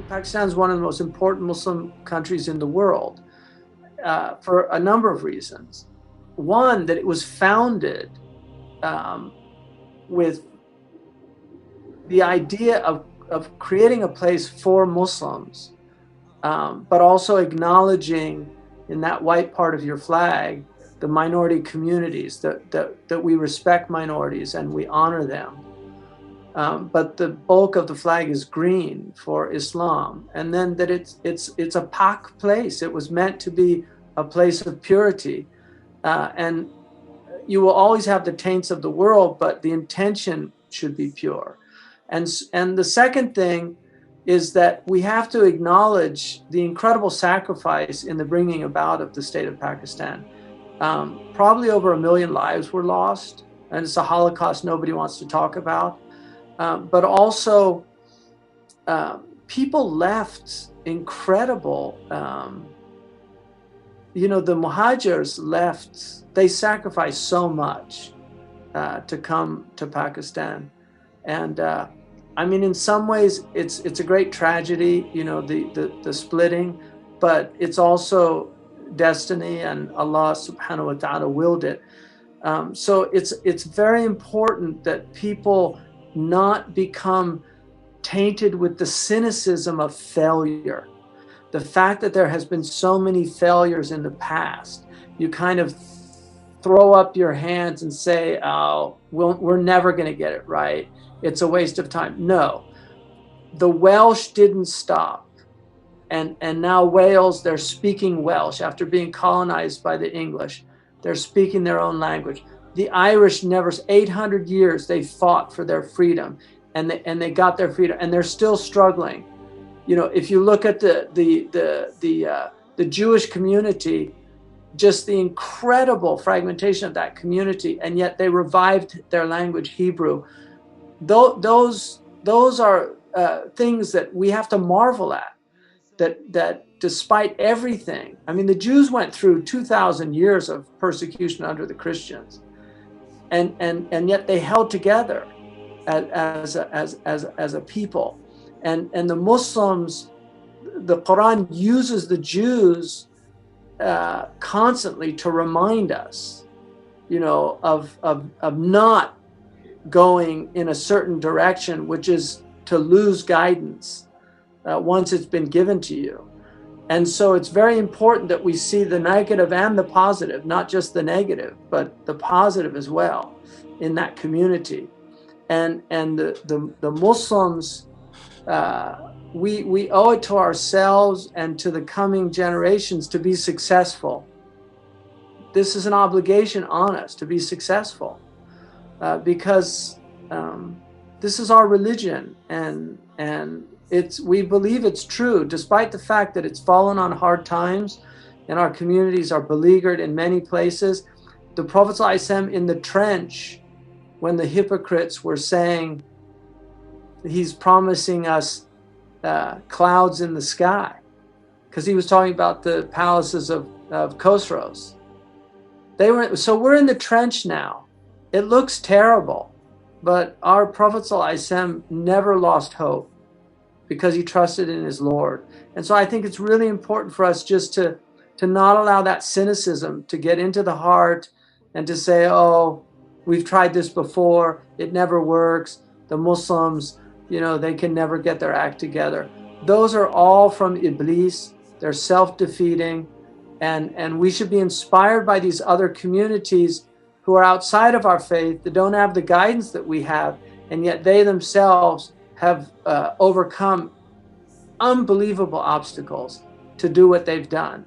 Pakistan is one of the most important Muslim countries in the world for a number of reasons. One, that it was founded with the idea of creating a place for Muslims, but also acknowledging in that white part of your flag the minority communities, that we respect minorities and we honor them. But the bulk of the flag is green for Islam, and then that it's a Pak place. It was meant to be a place of purity, and you will always have the taints of the world, but the intention should be pure. And the second thing is that we have to acknowledge the incredible sacrifice in the bringing about of the state of Pakistan. Probably over 1 million lives were lost, and it's a Holocaust nobody wants to talk about. But also, people left incredible, the Muhajirs left, they sacrificed so much to come to Pakistan. And I mean, in some ways, it's a great tragedy, the splitting, but it's also destiny, and Allah subhanahu wa ta'ala willed it. So it's very important that people not become tainted with the cynicism of failure. The fact that there has been so many failures in the past, you kind of throw up your hands and say, oh, we're never going to get it right. It's a waste of time. No, the Welsh didn't stop. And now Wales, they're speaking Welsh after being colonized by the English. They're speaking their own language. The Irish never, 800 years they fought for their freedom, and they got their freedom, and they're still struggling. If you look at the Jewish community, just the incredible fragmentation of that community, and yet they revived their language, Hebrew. Those are things that we have to marvel at. That despite everything, I mean, the Jews went through 2,000 years of persecution under the Christians, and yet they held together as a people. And the Muslims, the Quran uses the Jews constantly to remind us, of not going in a certain direction, which is to lose guidance once it's been given to you. And so it's very important that we see the negative and the positive, not just the negative, but the positive as well in that community. And the Muslims, we owe it to ourselves and to the coming generations to be successful. This is an obligation on us to be successful, because this is our religion, and we believe it's true, despite the fact that it's fallen on hard times and our communities are beleaguered in many places. The Prophet ﷺ in the trench, when the hypocrites were saying he's promising us clouds in the sky, because he was talking about the palaces of Khosrows. So we're in the trench now. It looks terrible, but our Prophet ﷺ never lost hope, because he trusted in his Lord. And so I think it's really important for us just to not allow that cynicism to get into the heart and to say, oh, we've tried this before, it never works. The Muslims, they can never get their act together. Those are all from Iblis. They're self-defeating. And we should be inspired by these other communities who are outside of our faith, that don't have the guidance that we have, and yet they themselves have overcome unbelievable obstacles to do what they've done.